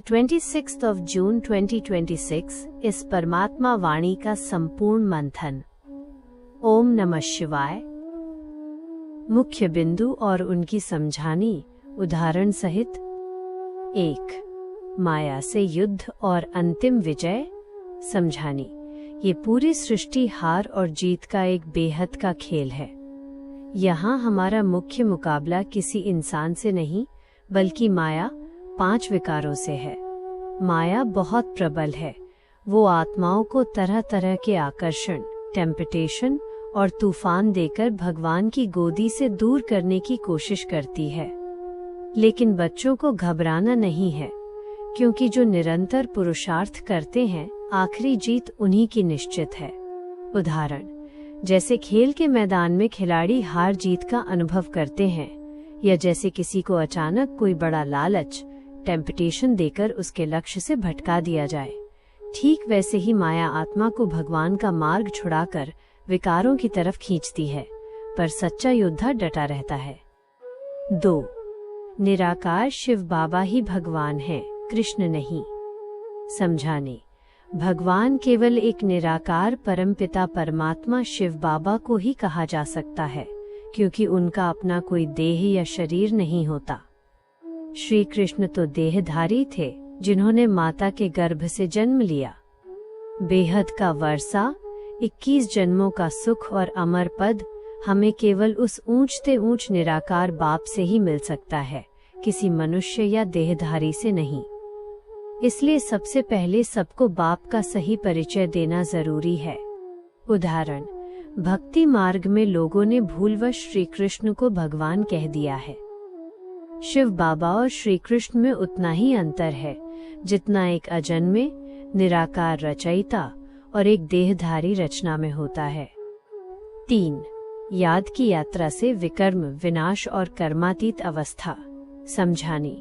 26th of June 2026 इस परमात्मा वाणी का संपूर्ण मंथन। ओम नमः शिवाय। मुख्य बिंदु और उनकी समझानी उदाहरण सहित। 1. माया से युद्ध और अंतिम विजय। समझानी। ये पूरी सृष्टि हार और जीत का एक बेहद का खेल है। यहाँ हमारा मुख्य मुकाबला किसी इंसान से नहीं बल्कि माया 5 विकारों से है। माया बहुत प्रबल है। वो आत्माओं को तरह तरह के आकर्षण, टेम्पटेशन और तूफान देकर भगवान की गोदी से दूर करने की कोशिश करती है। लेकिन बच्चों को घबराना नहीं है, क्योंकि जो निरंतर पुरुषार्थ करते हैं आखिरी जीत उन्हीं की निश्चित है। उदाहरण, जैसे खेल के मैदान में खिलाड़ी हार जीत का अनुभव करते हैं, या जैसे किसी को अचानक कोई बड़ा लालच, टेम्पटेशन देकर उसके लक्ष्य से भटका दिया जाए, ठीक वैसे ही माया आत्मा को भगवान का मार्ग छुड़ाकर विकारों की तरफ खींचती है, पर सच्चा योद्धा डटा रहता है। 2. निराकार शिव बाबा ही भगवान हैं, कृष्ण नहीं। समझाने। भगवान केवल एक निराकार परमपिता परमात्मा शिव बाबा को ही कहा जा सकता है, क्योंकि उनका अपना कोई देह या शरीर नहीं होता। श्री कृष्ण तो देहधारी थे, जिन्होंने माता के गर्भ से जन्म लिया। बेहद का वर्षा, 21 जन्मों का सुख और अमर पद हमें केवल उस ऊंचते ऊंच निराकार बाप से ही मिल सकता है, किसी मनुष्य या देहधारी से नहीं। इसलिए सबसे पहले सबको बाप का सही परिचय देना जरूरी है। उदाहरण, भक्ति मार्ग में लोगों ने भूलवश श्री कृष्ण को भगवान कह दिया है। शिव बाबा और श्री कृष्ण में उतना ही अंतर है जितना एक अजन्मे निराकार रचयिता और एक देहधारी रचना में होता है। 3. याद की यात्रा से विकर्म, विनाश और कर्मातीत अवस्था। समझानी।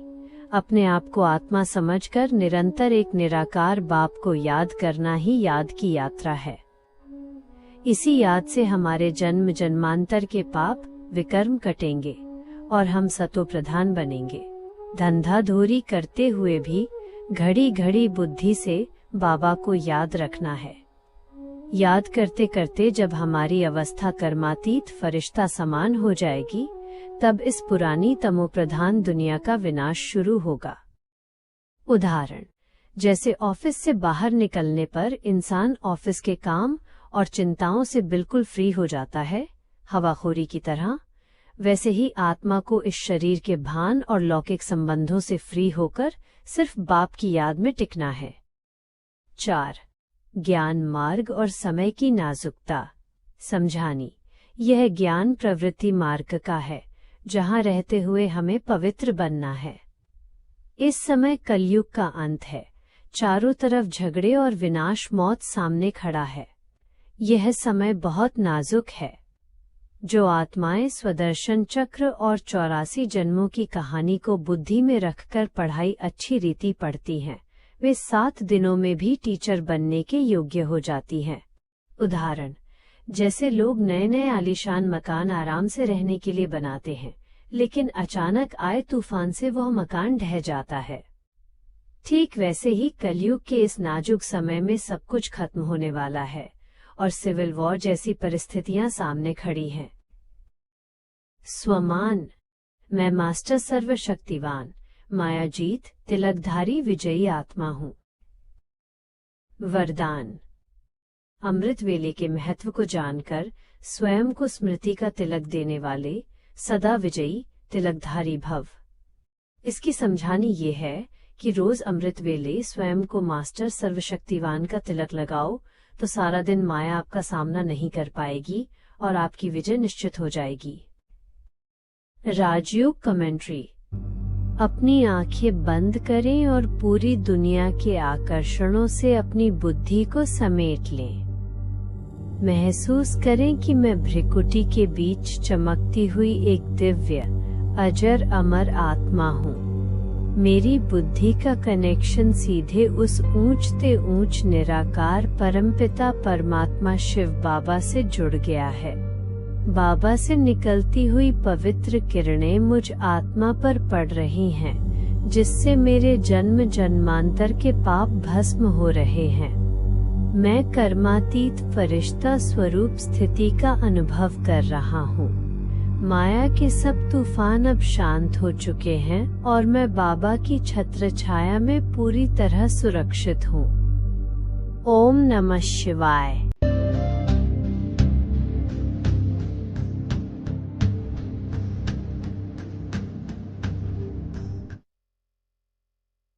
अपने आप को आत्मा समझकर निरंतर एक निराकार बाप को याद करना ही याद की यात्रा है। इसी याद से हमारे जन्म जन्मांतर के पाप विकर्म कटेंगे और हम सतो प्रधान बनेंगे। धंधाधोरी करते हुए भी घड़ी घड़ी बुद्धि से बाबा को याद रखना है। याद करते करते जब हमारी अवस्था कर्मातीत फरिश्ता समान हो जाएगी, तब इस पुरानी तमोप्रधान दुनिया का विनाश शुरू होगा। उदाहरण, जैसे ऑफिस से बाहर निकलने पर इंसान ऑफिस के काम और चिंताओं से बिल्कुल फ्री हो जाता है, हवाखोरी की तरह, वैसे ही आत्मा को इस शरीर के भान और लौकिक संबंधों से फ्री होकर सिर्फ बाप की याद में टिकना है। 4. ज्ञान मार्ग और समय की नाजुकता। समझानी। यह ज्ञान प्रवृत्ति मार्ग का है, जहाँ रहते हुए हमें पवित्र बनना है। इस समय कलयुग का अंत है। चारों तरफ झगड़े और विनाश, मौत सामने खड़ा है। यह समय बहुत नाजुक है। जो आत्माएं स्वदर्शन चक्र और 84 जन्मों की कहानी को बुद्धि में रखकर पढ़ाई अच्छी रीति पढ़ती हैं, वे 7 दिनों में भी टीचर बनने के योग्य हो जाती हैं। उदाहरण, जैसे लोग नए नए आलीशान मकान आराम से रहने के लिए बनाते हैं, लेकिन अचानक आए तूफान से वह मकान ढह जाता है। ठीक वैसे ही कलयुग के इस नाजुक समय में सब कुछ खत्म होने वाला है और सिविल वॉर जैसी परिस्थितियां सामने खड़ी हैं। स्वमान। मैं मास्टर सर्वशक्तिवान, मायाजीत, तिलकधारी विजयी आत्मा हूँ। वरदान। अमृत वेले के महत्व को जानकर स्वयं को स्मृति का तिलक देने वाले सदा विजयी तिलकधारी भव। इसकी समझानी ये है कि रोज अमृत वेले स्वयं को मास्टर सर्वशक्तिवान का तिलक लगाओ, तो सारा दिन माया आपका सामना नहीं कर पाएगी और आपकी विजय निश्चित हो जाएगी। राजयोग कमेंट्री। अपनी आंखें बंद करें और पूरी दुनिया के आकर्षणों से अपनी बुद्धि को समेट लें। महसूस करें कि मैं भ्रिकुटी के बीच चमकती हुई एक दिव्य, अजर अमर आत्मा हूँ। मेरी बुद्धि का कनेक्शन सीधे उस ऊंचते ऊंच निराकार परमपिता परमात्मा शिव बाबा से जुड़ गया है। बाबा से निकलती हुई पवित्र किरणें मुझ आत्मा पर पड़ रही हैं, जिससे मेरे जन्म जन्मांतर के पाप भस्म हो रहे हैं। मैं कर्मातीत फरिश्ता स्वरूप स्थिति का अनुभव कर रहा हूँ। माया के सब तूफान अब शांत हो चुके हैं और मैं बाबा की छत्र छाया में पूरी तरह सुरक्षित हूँ। ओम नमः शिवाय।